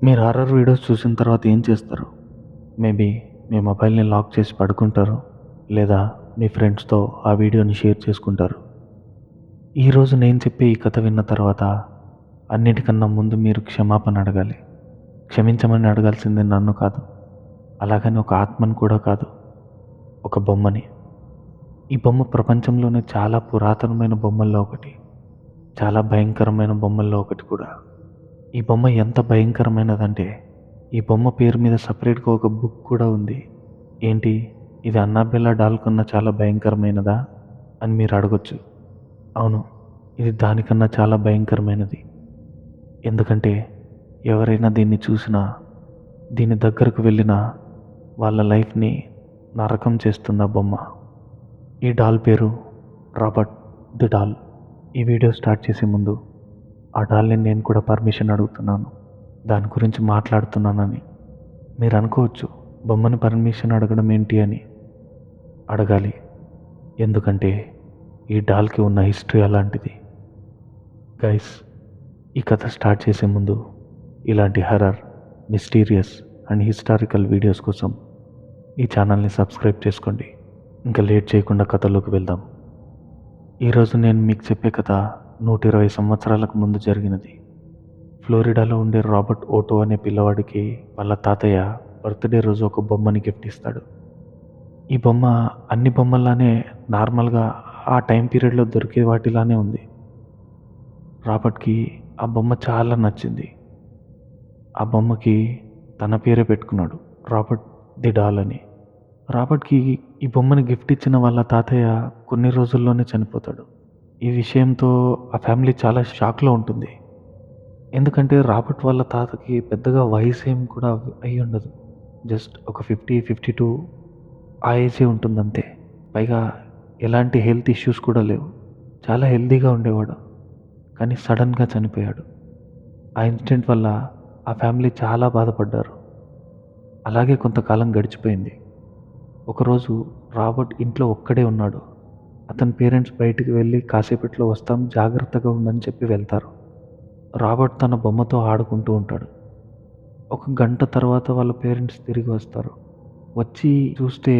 మీరు horror videos చూసిన తర్వాత ఏం చేస్తారు? మేబీ మీ మొబైల్‌ని లాక్ చేసి పడుకుంటారు. లేదా మీ ఫ్రెండ్స్‌తో ఆ వీడియోని షేర్ చేసుకుంటారు. ఈరోజు నేను చెప్పే ఈ కథ విన్న తర్వాత అన్నిటికన్నా ముందు మీరు క్షమాపణ అడగాలి. క్షమించమని అడగాల్సింది నన్ను కాదు. అలాగని ఒక ఆత్మను కూడా కాదు. ఒక బొమ్మని. ఈ బొమ్మ ప్రపంచంలోనే చాలా పురాతనమైన బొమ్మల్లో ఒకటి. చాలా భయంకరమైన బొమ్మల్లో ఒకటి కూడా. ఈ బొమ్మ ఎంత భయంకరమైనదంటే, ఈ బొమ్మ పేరు మీద సెపరేట్‌గా ఒక బుక్ కూడా ఉంది. ఏంటి? ఇది 'అన్నాబెల్లా డాల్' కన్నా చాలా భయంకరమైనదా? అని మీరు అడగొచ్చు. అవును. ఇది దానికన్నా చాలా భయంకరమైనది. ఎందుకంటే ఎవరైనా దీన్ని చూసినా, దీని దగ్గరకు వెళ్ళినా వాళ్ళ లైఫ్‌ని నరకం చేస్తుంది ఆ బొమ్మ. ఈ డాల్ పేరు 'రాబర్ట్ ది డాల్'. ఈ వీడియో స్టార్ట్ చేసే ముందు ఆ డాల్‌ని నేను కూడా పర్మిషన్ అడుగుతున్నాను. దాని గురించి మాట్లాడుతున్నానని. మీరు అనుకోవచ్చు, బొమ్మని పర్మిషన్ అడగడం ఏంటి అని. అడగాలి. ఎందుకంటే ఈ డాల్‌కి ఉన్న హిస్టరీ అలాంటిది. గైస్, ఈ కథ స్టార్ట్ చేసే ముందు ఇలాంటి horror, mysterious and historical videos కోసం ఈ ఛానల్ని సబ్స్క్రైబ్ చేసుకోండి. ఇంకా లేట్ చేయకుండా కథలోకి వెళ్దాం. ఈరోజు నేను మీకు చెప్పే కథ 120 సంవత్సరాలకు ముందు జరిగినది. ఫ్లోరిడాలో ఉండే రాబర్ట్ ఓటో అనే పిల్లవాడికి వాళ్ళ తాతయ్య బర్త్‌డే రోజు ఒక బొమ్మని గిఫ్ట్ ఇస్తాడు. ఈ బొమ్మ అన్ని బొమ్మల్లానే నార్మల్‌గా ఆ టైం పీరియడ్‌లో దొరికే వాటిలానే ఉంది. రాబర్ట్‌కి ఆ బొమ్మ చాలా నచ్చింది. ఆ బొమ్మకి తన పేరే పెట్టుకున్నాడు. రాబర్ట్ ది డాల్ అని. రాబర్ట్‌కి ఈ బొమ్మని గిఫ్ట్ ఇచ్చిన వాళ్ళ తాతయ్య కొన్ని రోజుల్లోనే చనిపోతాడు. ఈ విషయంతో ఆ ఫ్యామిలీ చాలా షాక్‌లో ఉంటుంది. ఎందుకంటే రాబర్ట్ వాళ్ళ తాతకి పెద్దగా వయసేం కూడా అయ్యుండదు. జస్ట్ ఒక 50, 52 ఆ ఏజే ఉంటుందంతే. పైగా ఎలాంటి హెల్త్ ఇష్యూస్ కూడా లేవు. చాలా హెల్తీగా ఉండేవాడు. కానీ సడన్‌గా చనిపోయాడు. ఆ ఇన్సిడెంట్ వల్ల ఆ ఫ్యామిలీ చాలా బాధపడ్డారు. అలాగే కొంతకాలం గడిచిపోయింది. ఒకరోజు రాబర్ట్ ఇంట్లో ఒక్కడే ఉన్నాడు. అతని పేరెంట్స్ బయటికి వెళ్ళి కాసేపట్లో వస్తాం జాగ్రత్తగా ఉండని చెప్పి వెళ్తారు. రాబర్ట్ తన బొమ్మతో ఆడుకుంటూ ఉంటాడు. ఒక గంట తర్వాత వాళ్ళ పేరెంట్స్ తిరిగి వస్తారు. వచ్చి చూస్తే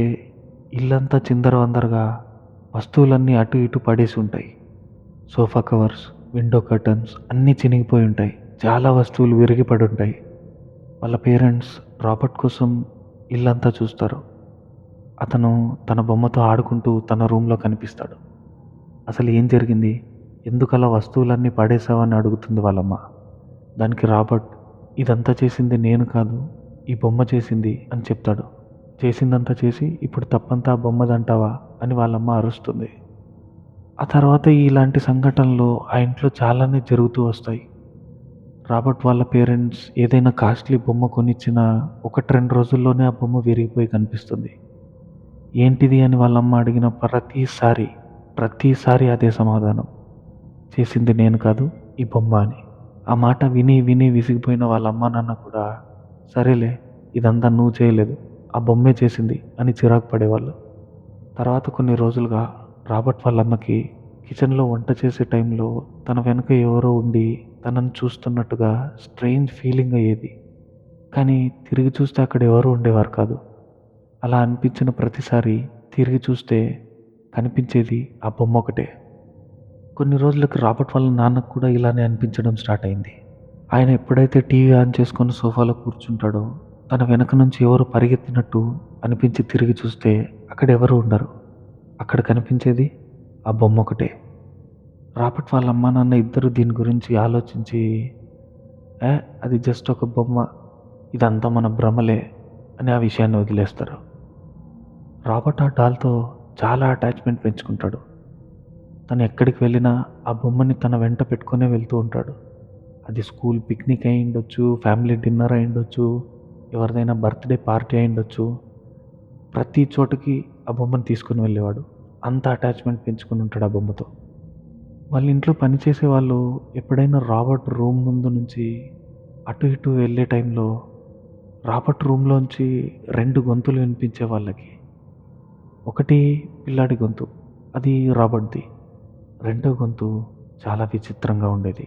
ఇల్లంతా చిందరవందరగా, వస్తువులన్నీ అటు ఇటు పడేసి ఉంటాయి. సోఫా కవర్స్, విండో కర్టన్స్ అన్నీ చినిగిపోయి ఉంటాయి. చాలా వస్తువులు విరిగి పడి ఉంటాయి. వాళ్ళ పేరెంట్స్ రాబర్ట్ కోసం ఇల్లంతా చూస్తారు. అతను తన బొమ్మతో ఆడుకుంటూ తన రూమ్‌లో కనిపిస్తాడు. అసలు ఏం జరిగింది? ఎందుకలా వస్తువులన్నీ పడేశావని అడుగుతుంది వాళ్ళమ్మ. దానికి రాబర్ట్, ఇదంతా చేసింది నేను కాదు, ఈ బొమ్మ చేసింది అని చెప్తాడు. చేసిందంతా చేసి ఇప్పుడు తప్పంతా ఆ బొమ్మదంటావా అని వాళ్ళమ్మ అరుస్తుంది. ఆ తర్వాత ఇలాంటి సంఘటనలు ఆ ఇంట్లో చాలానే జరుగుతూ వస్తాయి. రాబర్ట్ వాళ్ళ పేరెంట్స్ ఏదైనా కాస్ట్‌లీ బొమ్మ కొనిచ్చినా 1, 2 రోజుల్లోనే ఆ బొమ్మ విరిగిపోయి కనిపిస్తుంది. ఏంటిది అని వాళ్ళమ్మ అడిగిన ప్రతిసారి అదే సమాధానం. చేసింది నేను కాదు, ఈ బొమ్మ అని. ఆ మాట విని విని విసిగిపోయిన వాళ్ళ అమ్మా నాన్న కూడా, సరేలే, ఇదంతా నువ్వు చేయలేదు, ఆ బొమ్మే చేసింది అని చిరాకు పడేవాళ్ళు. తర్వాత కొన్ని రోజులుగా రాబర్ట్ వాళ్ళ అమ్మకి కిచెన్లో వంట చేసే టైంలో తన వెనుక ఎవరో ఉండి తనని చూస్తున్నట్టుగా స్ట్రేంజ్ ఫీలింగ్ అయ్యేది. కానీ తిరిగి చూస్తే అక్కడ ఎవరు ఉండేవారు కాదు. అలా అనిపించిన ప్రతిసారి తిరిగి చూస్తే కనిపించేది ఆ బొమ్మ ఒకటే. కొన్ని రోజులకి రాబర్ట్ వాళ్ళ నాన్నకు కూడా ఇలానే అనిపించడం స్టార్ట్ అయింది. ఆయన ఎప్పుడైతే టీవీ ఆన్ చేసుకొని సోఫాలో కూర్చుంటాడో, తన వెనక నుంచి ఎవరో పరిగెత్తినట్టు అనిపించి తిరిగి చూస్తే అక్కడ ఎవరు ఉండరు. అక్కడ కనిపించేది ఆ బొమ్మ ఒకటే. రాబర్ట్ వాళ్ళ అమ్మా నాన్న ఇద్దరు దీని గురించి ఆలోచించి, "ఏ, అది జస్ట్ ఒక బొమ్మ. ఇదంతా మన భ్రమలే" అని ఆ విషయాన్ని వదిలేస్తారు. రాబర్ట్ ఆ డాల్‌తో చాలా అటాచ్‌మెంట్ పెంచుకుంటాడు. తను ఎక్కడికి వెళ్ళినా ఆ బొమ్మని తన వెంట పెట్టుకునే వెళ్తూ ఉంటాడు. అది స్కూల్ పిక్నిక్ అయ్యుండొచ్చు, ఫ్యామిలీ డిన్నర్ అయ్యుండొచ్చు, ఎవరిదైనా బర్త్‌డే పార్టీ అయ్యుండొచ్చు. ప్రతి చోటకి ఆ బొమ్మను తీసుకొని వెళ్ళేవాడు. అంత అటాచ్‌మెంట్ పెంచుకొని ఉంటాడు ఆ బొమ్మతో. వాళ్ళ ఇంట్లో పనిచేసే వాళ్ళు ఎప్పుడైనా రాబర్ట్ రూమ్ ముందు నుంచి అటు ఇటు వెళ్ళే టైంలో రాబర్ట్ రూమ్‌లోంచి 2 గొంతులు వినిపించే వాళ్ళకి. ఒకటి పిల్లాడి గొంతు. అది రాబర్ట్‌ది. రెండో గొంతు చాలా విచిత్రంగా ఉండేది.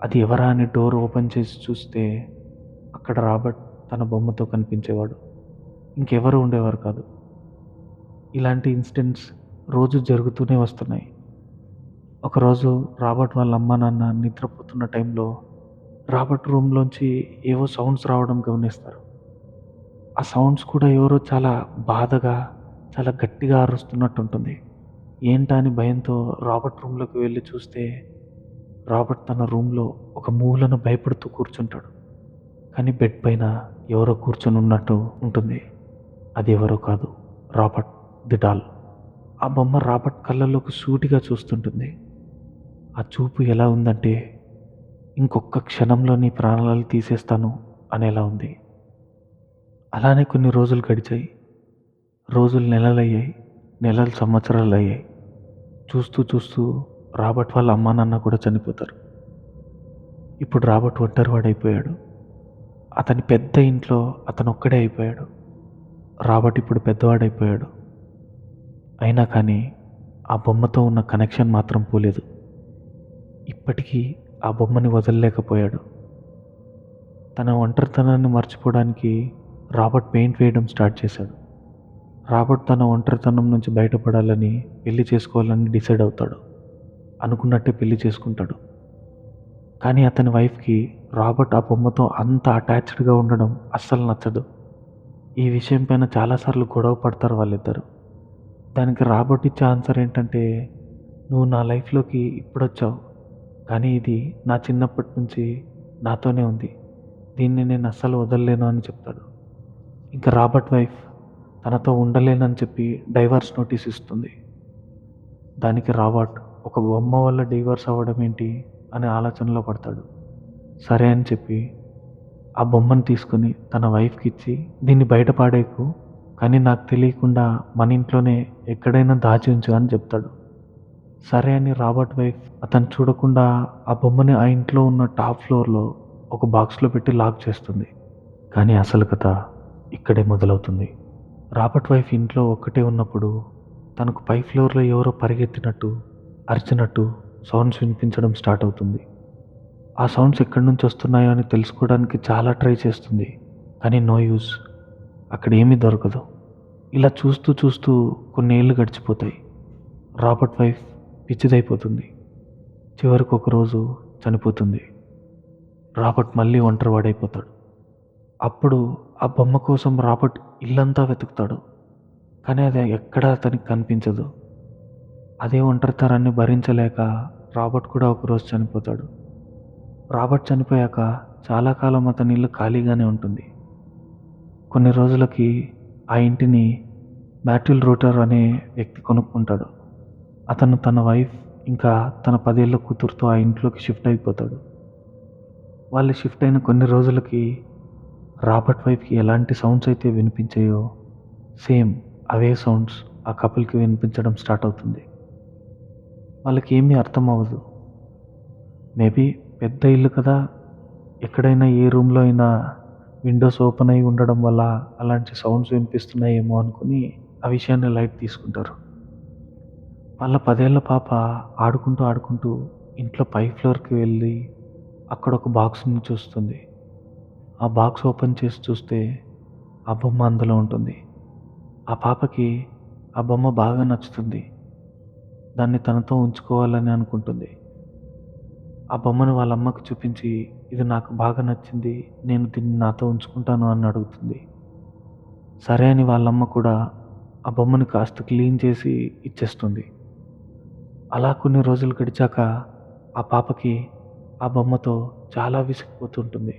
అది ఎవరా అని డోర్ ఓపెన్ చేసి చూస్తే అక్కడ రాబర్ట్ తన బొమ్మతో కనిపించేవాడు. ఇంకెవరు ఉండేవారు కాదు. ఇలాంటి ఇన్సిడెంట్స్ రోజు జరుగుతూనే వస్తున్నాయి. ఒకరోజు రాబర్ట్ వాళ్ళ అమ్మా నాన్న నిద్రపోతున్న టైంలో రాబర్ట్ రూమ్లోంచి ఏవో సౌండ్స్ రావడం గమనిస్తారు. ఆ సౌండ్స్ కూడా ఎవరో చాలా బాధగా, చాలా గట్టిగా అరుస్తున్నట్టు ఉంటుంది. ఏంటా అని భయంతో రాబర్ట్ రూమ్లోకి వెళ్ళి చూస్తే రాబర్ట్ తన రూమ్లో ఒక మూలను భయపడుతూ కూర్చుంటాడు. కానీ బెడ్ పైన ఎవరో కూర్చొని ఉన్నట్టు ఉంటుంది. అది ఎవరో కాదు, రాబర్ట్ ది డాల్. ఆ బొమ్మ రాబర్ట్ కళ్ళల్లోకి సూటిగా చూస్తుంటుంది. ఆ చూపు ఎలా ఉందంటే, ఇంకొక్క క్షణంలో నీ ప్రాణాలు తీసేస్తాను అనేలా ఉంది. అలానే కొన్ని రోజులు గడిచాయి. రోజులు నెలలయ్యాయి, నెలలు సంవత్సరాలయ్యాయి. చూస్తూ చూస్తూ రాబర్ట్ వాళ్ళ అమ్మా నాన్న కూడా చనిపోతారు. ఇప్పుడు రాబర్ట్ ఒంటరివాడైపోయాడు. అతని పెద్ద ఇంట్లో అతనొక్కడే అయిపోయాడు. రాబర్ట్ ఇప్పుడు పెద్దవాడైపోయాడు. అయినా కానీ ఆ బొమ్మతో ఉన్న కనెక్షన్ మాత్రం పోలేదు. ఇప్పటికీ ఆ బొమ్మని వదలలేకపోయాడు. తన ఒంటరితనాన్ని మర్చిపోవడానికి రాబర్ట్ పెయింట్ వేయడం స్టార్ట్ చేశాడు. రాబర్ట్ తన ఒంటరితనం నుంచి బయటపడాలని, పెళ్లి చేసుకోవాలని డిసైడ్ అవుతాడు. అనుకున్నట్టే పెళ్లి చేసుకుంటాడు. కానీ అతని వైఫ్కి రాబర్ట్ ఆ బొమ్మతో అంత అటాచ్డ్గా ఉండడం అస్సలు నచ్చదు. ఈ విషయం పైన చాలాసార్లు గొడవ పడతారు వాళ్ళిద్దరు. దానికి రాబర్ట్ ఇచ్చే ఆన్సర్ ఏంటంటే, నువ్వు నా లైఫ్లోకి ఇప్పుడొచ్చావు, కానీ ఇది నా చిన్నప్పటి నుంచి నాతోనే ఉంది, దీన్ని నేను అస్సలు వదలలేను అని చెప్తాడు. ఇంకా రాబర్ట్ వైఫ్ తనతో ఉండలేనని చెప్పి డైవర్స్ నోటీస్ ఇస్తుంది. దానికి రాబర్ట్ ఒక బొమ్మ వల్ల డైవర్స్ అవ్వడం ఏంటి అనే ఆలోచనలో పడతాడు. సరే అని చెప్పి ఆ బొమ్మను తీసుకుని తన వైఫ్కి ఇచ్చి, దీన్ని బయట పాడేకు, కానీ నాకు తెలియకుండా మన ఇంట్లోనే ఎక్కడైనా దాచి ఉంచు అని చెప్తాడు. సరే అని రాబర్ట్ వైఫ్ అతను చూడకుండా ఆ బొమ్మని ఆ ఇంట్లో ఉన్న టాప్ ఫ్లోర్లో ఒక బాక్స్లో పెట్టి లాక్ చేస్తుంది. కానీ అసలు కథ ఇక్కడే మొదలవుతుంది. రాబర్ట్ వైఫ్ ఇంట్లో ఒక్కటే ఉన్నప్పుడు తనకు పై ఫ్లోర్లో ఎవరో పరిగెత్తినట్టు, అరిచినట్టు సౌండ్స్ వినిపించడం స్టార్ట్ అవుతుంది. ఆ సౌండ్స్ ఎక్కడి నుంచి వస్తున్నాయో అని తెలుసుకోవడానికి చాలా ట్రై చేస్తుంది. కానీ నో యూస్. అక్కడ ఏమీ దొరకదు. ఇలా చూస్తూ చూస్తూ కొన్నేళ్ళు గడిచిపోతాయి. Robert wife పిచ్చిదైపోతుంది. చివరికి ఒకరోజు చనిపోతుంది. రాబర్ట్ మళ్ళీ ఒంటరివాడైపోతాడు. అప్పుడు ఆ బొమ్మ కోసం రాబర్ట్ ఇల్లంతా వెతుకుతాడు. కానీ అది ఎక్కడా అతనికి కనిపించదు. అదే ఒంటరితనాన్ని భరించలేక రాబర్ట్ కూడా ఒకరోజు చనిపోతాడు. రాబర్ట్ చనిపోయాక చాలా కాలం అతని ఇల్లు ఖాళీగానే ఉంటుంది. కొన్ని రోజులకి ఆ ఇంటిని బ్యాటిల్ రూటర్ అనే వ్యక్తి కొనుక్కుంటాడు. అతను తన వైఫ్ ఇంకా తన 10 ఏళ్ల కూతురుతో ఆ ఇంట్లోకి షిఫ్ట్ అయిపోతాడు. వాళ్ళు షిఫ్ట్ అయిన కొన్ని రోజులకి రాబర్ట్ వైఫ్కి ఎలాంటి సౌండ్స్ అయితే వినిపించాయో సేమ్ అవే సౌండ్స్ ఆ కపుల్కి వినిపించడం స్టార్ట్ అవుతుంది. వాళ్ళకి ఏమీ అర్థం అవ్వదు. మేబీ పెద్ద ఇల్లు కదా, ఎక్కడైనా ఏ రూమ్లో అయినా విండోస్ ఓపెన్ అయి ఉండడం వల్ల అలాంటి సౌండ్స్ వినిపిస్తున్నాయేమో అనుకుని ఆ విషయాన్ని లైట్ తీసుకుంటారు. వాళ్ళ 10 ఏళ్ల పాప ఆడుకుంటూ ఆడుకుంటూ ఇంట్లో పై ఫ్లోర్కి వెళ్ళి అక్కడ ఒక బాక్స్ని చూస్తుంది. ఆ బాక్స్ ఓపెన్ చేసి చూస్తే ఆ బొమ్మ అందులో ఉంటుంది. ఆ పాపకి ఆ బొమ్మ బాగా నచ్చుతుంది. దాన్ని తనతో ఉంచుకోవాలని అనుకుంటుంది. ఆ బొమ్మను వాళ్ళ అమ్మకు చూపించి, ఇది నాకు బాగా నచ్చింది, నేను దీన్ని నాతో ఉంచుకుంటాను అని అడుగుతుంది. సరే అని వాళ్ళమ్మ కూడా ఆ బొమ్మని కాస్త క్లీన్ చేసి ఇచ్చేస్తుంది. అలా కొన్ని రోజులు గడిచాక ఆ పాపకి ఆ బొమ్మతో చాలా విసిగిపోతుంటుంది.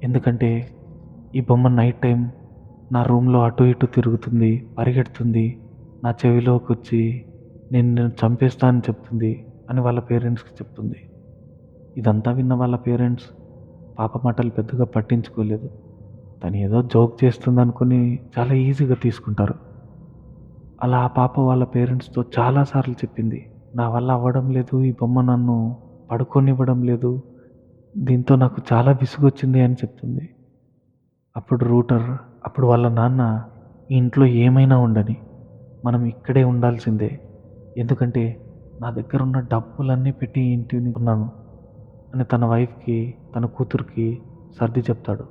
ఎందుకంటే ఈ బొమ్మ నైట్ టైం నా రూమ్లో అటు ఇటు తిరుగుతుంది, పరిగెడుతుంది, నా చెవిలోకి వచ్చి నేను నిన్ను చంపేస్తా అని చెప్తుంది అని వాళ్ళ పేరెంట్స్కి చెప్తుంది. ఇదంతా విన్న వాళ్ళ పేరెంట్స్ పాప మాటలు పెద్దగా పట్టించుకోలేదు. తను ఏదో జోక్ చేస్తుంది అనుకుని చాలా ఈజీగా తీసుకుంటారు. అలా ఆ పాప వాళ్ళ పేరెంట్స్తో చాలాసార్లు చెప్పింది, నా వల్ల అవ్వడం లేదు, ఈ బొమ్మ నన్ను పడుకోనివ్వడం లేదు, దీంతో నాకు చాలా విసుగొచ్చింది అని చెప్తుంది. అప్పుడు వాళ్ళ నాన్న, ఈ ఇంట్లో ఏమైనా ఉండని, మనం ఇక్కడే ఉండాల్సిందే, ఎందుకంటే నా దగ్గర ఉన్న డబ్బులన్నీ పెట్టి ఈ ఇంటిని కొన్నాను అని తన వైఫ్కి, తన కూతురికి సర్ది చెప్తాడు.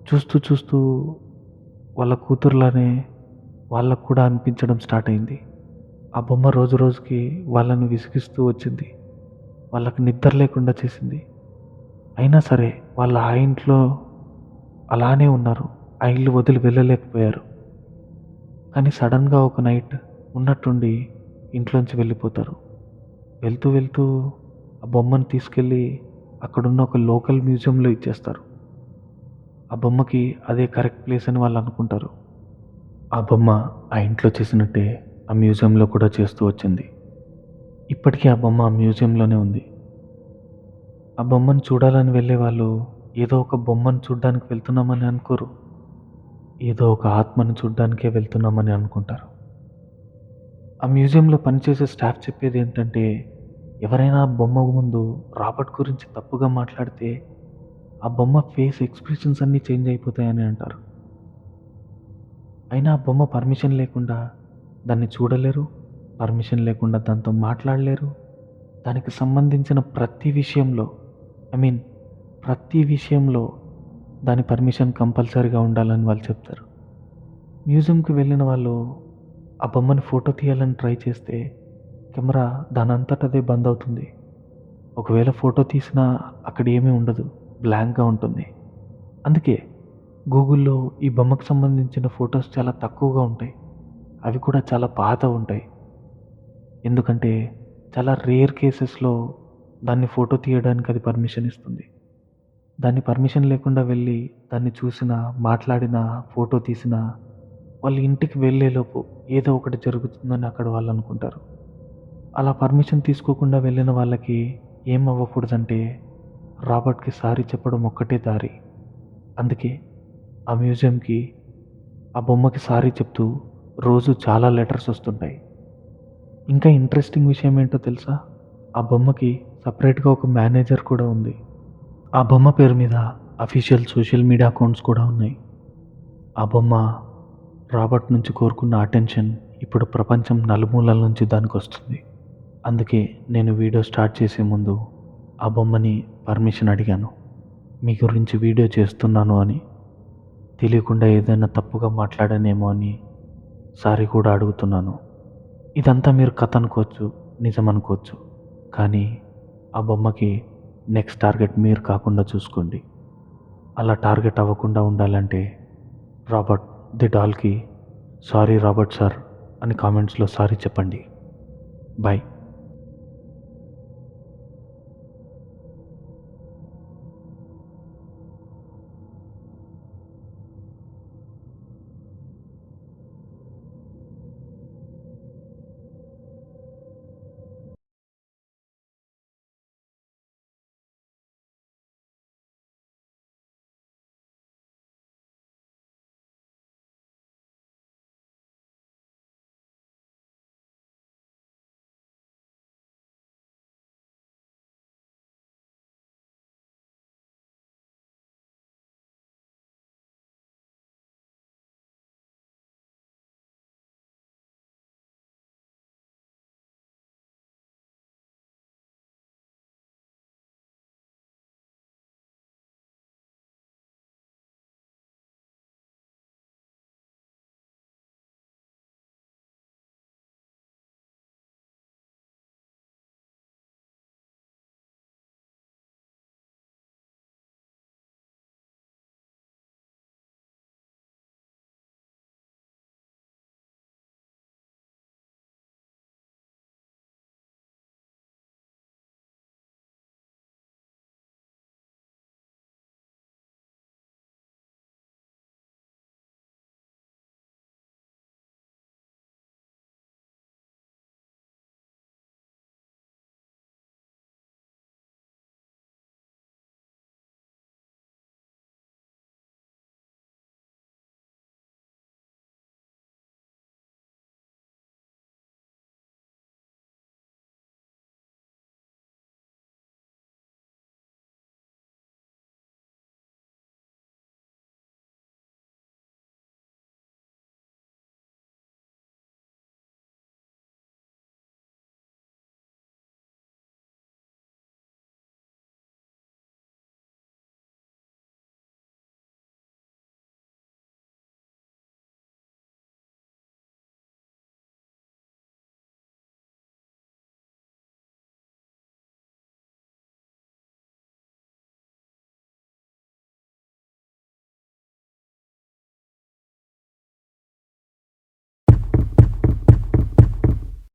చూస్తూ చూస్తూ వాళ్ళ కూతురులానే వాళ్ళకు కూడా అనిపించడం స్టార్ట్ అయింది. ఆ బొమ్మ రోజు రోజుకి వాళ్ళని విసిగిస్తూ వచ్చింది. వాళ్ళకి నిద్ర లేకుండా చేసింది. అయినా సరే వాళ్ళు ఆ ఇంట్లో అలానే ఉన్నారు. ఆ ఇల్లు వదిలి వెళ్ళలేకపోయారు. కానీ సడన్‌గా ఒక నైట్ ఉన్నట్టుండి ఇంట్లోంచి వెళ్ళిపోతారు. వెళ్తూ వెళ్తూ ఆ బొమ్మను తీసుకెళ్ళి అక్కడున్న ఒక లోకల్ మ్యూజియంలో ఇచ్చేస్తారు. ఆ బొమ్మకి అదే కరెక్ట్ ప్లేస్ అని వాళ్ళు అనుకుంటారు. ఆ బొమ్మ ఆ ఇంట్లో చేసినట్టే ఆ మ్యూజియంలో కూడా చేస్తూ వచ్చింది. ఇప్పటికీ ఆ బొమ్మ ఆ మ్యూజియంలోనే ఉంది. ఆ బొమ్మను చూడాలని వెళ్ళేవాళ్ళు ఏదో ఒక బొమ్మను చూడ్డానికి వెళ్తున్నామని అనుకోరు. ఏదో ఒక ఆత్మను చూడ్డానికే వెళ్తున్నామని అనుకుంటారు. ఆ మ్యూజియంలో పనిచేసే స్టాఫ్ చెప్పేదేంటంటే, ఎవరైనా ఆ బొమ్మ ముందు రాబర్ట్ గురించి తప్పుగా మాట్లాడితే, ఆ బొమ్మ ఫేస్ ఎక్స్‌ప్రెషన్స్ అన్నీ చేంజ్ అయిపోతాయని అంటారు. అయినా ఆ బొమ్మ పర్మిషన్ లేకుండా దాన్ని చూడలేరు. పర్మిషన్ లేకుండా దాంతో మాట్లాడలేరు. దానికి సంబంధించిన ప్రతి విషయంలో ఐ మీన్ ప్రతి విషయంలో దాని పర్మిషన్ కంపల్సరీగా ఉండాలని వాళ్ళు చెప్తారు. మ్యూజియంకి వెళ్ళిన వాళ్ళు ఆ బొమ్మని ఫోటో తీయాలని ట్రై చేస్తే కెమెరా దానంతట అదే బంద్ అవుతుంది. ఒకవేళ ఫోటో తీసినా అక్కడ ఏమీ ఉండదు. బ్లాంక్‌గా ఉంటుంది. అందుకే గూగుల్‌లో ఈ బొమ్మకు సంబంధించిన ఫోటోస్ చాలా తక్కువగా ఉంటాయి. అవి కూడా చాలా పాతవుంటాయి. ఎందుకంటే చాలా రేర్ కేసెస్‌లో దాన్ని ఫోటో తీయడానికి అది పర్మిషన్ ఇస్తుంది. దాన్ని పర్మిషన్ లేకుండా వెళ్ళి దాన్ని చూసినా, మాట్లాడినా, ఫోటో తీసినా వాళ్ళ ఇంటికి వెళ్ళేలోపు ఏదో ఒకటి జరుగుతుందని అక్కడ వాళ్ళనుకుంటారు. అలా పర్మిషన్ తీసుకోకుండా వెళ్ళిన వాళ్ళకి ఏం అవ్వకూడదంటే రాబర్ట్‌కి సారీ చెప్పడం ఒక్కటే దారి. అందుకే ఆ మ్యూజియంకి ఆ బొమ్మకి సారీ చెప్తూ రోజు చాలా లెటర్స్ వస్తుంటాయి. ఇంకా ఇంట్రెస్టింగ్ విషయం ఏంటో తెలుసా? ఆ బొమ్మకి సెపరేట్‌గా ఒక మేనేజర్ కూడా ఉంది. ఆ బొమ్మ పేరు మీద అఫీషియల్ సోషల్ మీడియా అకౌంట్స్ కూడా ఉన్నాయి. ఆ బొమ్మ రాబర్ట్ నుంచి కోరుకున్న అటెన్షన్ ఇప్పుడు ప్రపంచం నలుమూలల నుంచి దానికొస్తుంది. అందుకే నేను వీడియో స్టార్ట్ చేసే ముందు ఆ బొమ్మని పర్మిషన్ అడిగాను. మీ గురించి వీడియో చేస్తున్నాను అని. తెలియకుండా ఏదైనా తప్పుగా మాట్లాడానేమో అని సారీ కూడా అడుగుతున్నాను. ఇదంతా మీరు కథ అనుకోవచ్చు, నిజం అనుకోవచ్చు. కానీ ఆ బొమ్మకి నెక్స్ట్ టార్గెట్ మీరు కాకుండా చూసుకోండి. అలా టార్గెట్ అవ్వకుండా ఉండాలంటే రాబర్ట్ ది డాల్‌కి సారీ రాబర్ట్ సార్ అని కామెంట్స్‌లో సారీ చెప్పండి. బై.